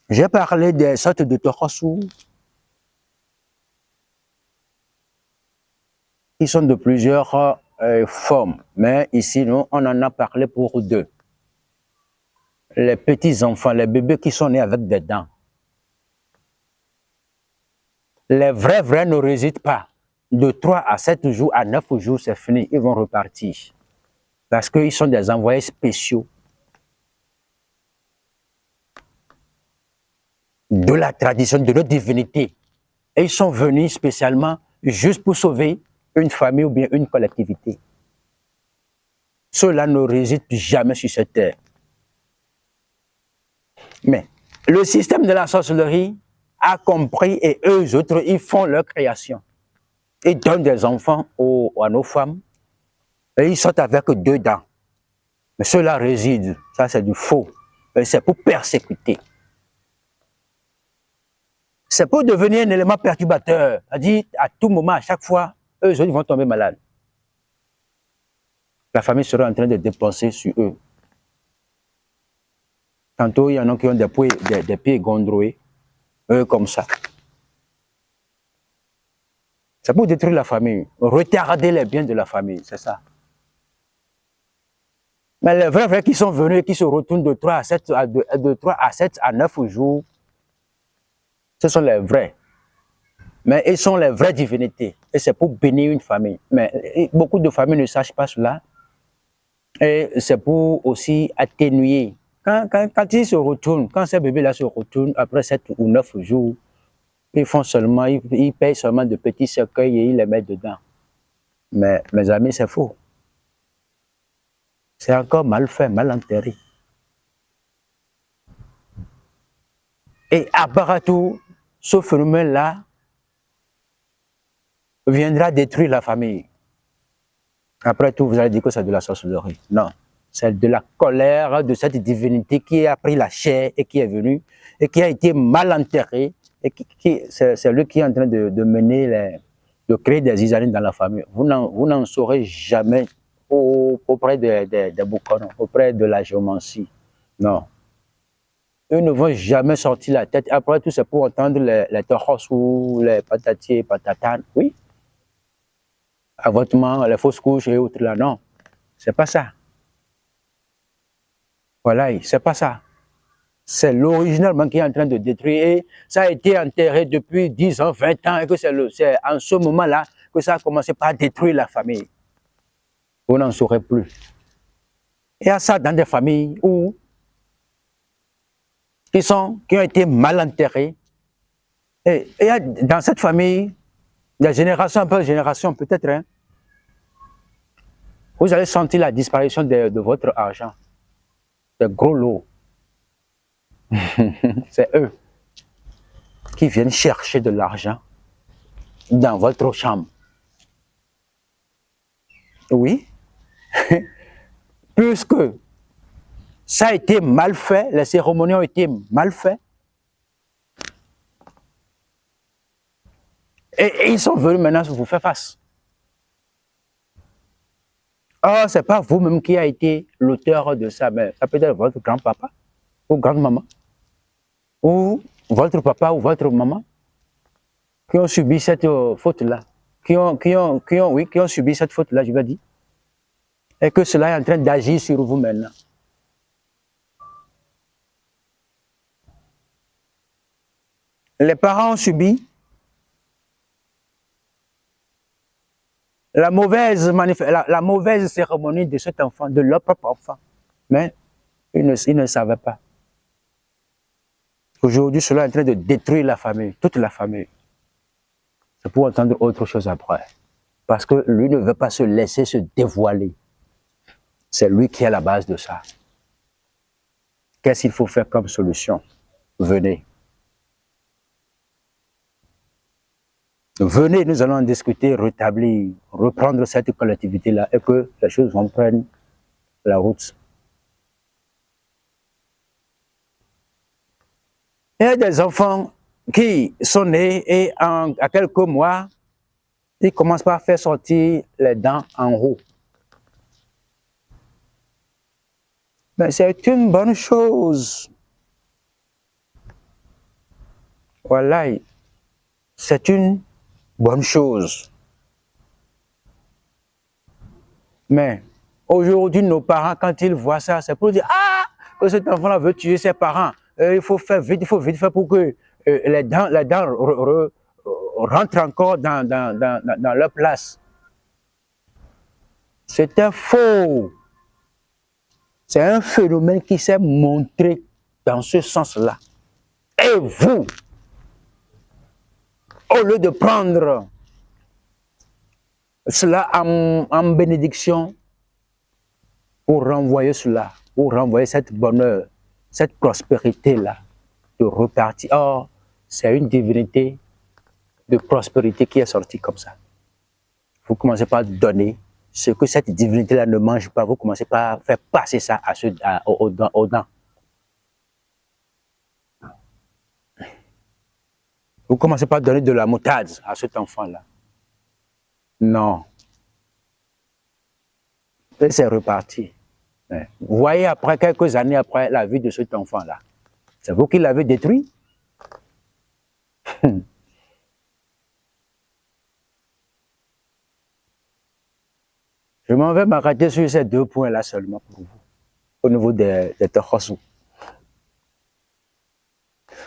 J'ai parlé des sortes de torasu qui sont de plusieurs formes, mais ici, nous, on en a parlé pour deux. Les petits-enfants, les bébés qui sont nés avec des dents. Les vrais ne résident pas. De 3 à 7 jours, à 9 jours, c'est fini, ils vont repartir. Parce qu'ils sont des envoyés spéciaux de la tradition, de notre divinité. Et ils sont venus spécialement juste pour sauver une famille ou bien une collectivité. Ceux-là ne résident jamais sur cette terre. Mais le système de la sorcellerie a compris et eux autres, ils font leur création. Ils donnent des enfants à nos femmes et ils sortent avec 2 dents. Mais ceux-là résident, ça c'est du faux. C'est pour persécuter. C'est pour devenir un élément perturbateur. C'est-à-dire, à tout moment, à chaque fois, eux autres vont tomber malades. La famille sera en train de dépenser sur eux. Tantôt, il y en a qui ont des pieds gondroués, eux comme ça. C'est pour détruire la famille, retarder les biens de la famille, c'est ça. Mais les vrais qui sont venus et qui se retournent de 3 à 7 à 9 jours, ce sont les vrais. Mais ils sont les vraies divinités. Et c'est pour bénir une famille. Mais beaucoup de familles ne sachent pas cela. Et c'est pour aussi atténuer. Quand ils se retournent, quand ces bébés-là se retournent après 7 ou 9 jours, ils payent seulement de petits cercueils et ils les mettent dedans. Mais mes amis, c'est faux. C'est encore mal fait, mal enterré. Et à part tout, ce phénomène-là viendra détruire la famille. Après tout, vous allez dire que c'est de la sorcellerie. Non, c'est de la colère de cette divinité qui a pris la chair et qui est venue et qui a été mal enterrée. Et c'est lui qui est en train de mener, de créer des isanées dans la famille. Vous n'en saurez jamais auprès des boucons, auprès de la géomancie. Non. Eux ne vont jamais sortir la tête. Après tout, c'est pour entendre les toros ou les patatiers, patatanes. Oui. Avortement, les fausses couches et autres là. Non. C'est pas ça. Voilà, c'est pas ça. C'est l'original qui est en train de détruire. Et ça a été enterré depuis 10 ans, 20 ans, et que c'est en ce moment-là que ça a commencé par détruire la famille. Vous n'en saurez plus. Il y a ça dans des familles qui ont été mal enterrées. Et il y a dans cette famille, des générations après génération, peut-être, hein, vous allez sentir la disparition de votre argent. Des gros lots. C'est eux qui viennent chercher de l'argent dans votre chambre. Oui. Puisque ça a été mal fait, les cérémonies ont été mal faites. Et ils sont venus maintenant vous faire face. Or, ce n'est pas vous-même qui a été l'auteur de ça, mais ça peut être votre grand-papa ou grand-maman, ou votre papa ou votre maman, qui ont subi cette faute-là, qui ont subi cette faute-là, je vais dire, et que cela est en train d'agir sur vous maintenant. Les parents ont subi la mauvaise cérémonie de cet enfant, de leur propre enfant. Mais ils ne savaient pas. Aujourd'hui, cela est en train de détruire la famille, toute la famille. C'est pour entendre autre chose après. Parce que lui ne veut pas se laisser se dévoiler. C'est lui qui est à la base de ça. Qu'est-ce qu'il faut faire comme solution? Venez. Venez, nous allons en discuter, rétablir, reprendre cette collectivité-là et que les choses vont prendre la route. Il y a des enfants qui sont nés et à quelques mois, ils commencent par faire sortir les dents en haut. Mais c'est une bonne chose. Voilà, c'est une bonne chose. Mais aujourd'hui, nos parents, quand ils voient ça, c'est pour dire, ah, que cet enfant-là veut tuer ses parents. Il faut faire vite, il faut vite faire pour que les dents rentrent encore dans leur place. C'était faux. C'est un phénomène qui s'est montré dans ce sens-là. Et vous, au lieu de prendre cela en bénédiction, pour renvoyer cela, pour renvoyer cette bonheur, cette prospérité-là, de repartir. Or, c'est une divinité de prospérité qui est sortie comme ça. Vous commencez par donner ce que cette divinité-là ne mange pas, vous commencez par faire passer ça aux dents. Vous commencez par donner de la moutarde à cet enfant-là. Non. Et c'est reparti. Vous voyez, après quelques années après la vie de cet enfant-là, c'est vous qui l'avez détruit. Je m'en vais m'arrêter sur ces deux points-là seulement pour vous, au niveau des tochosous.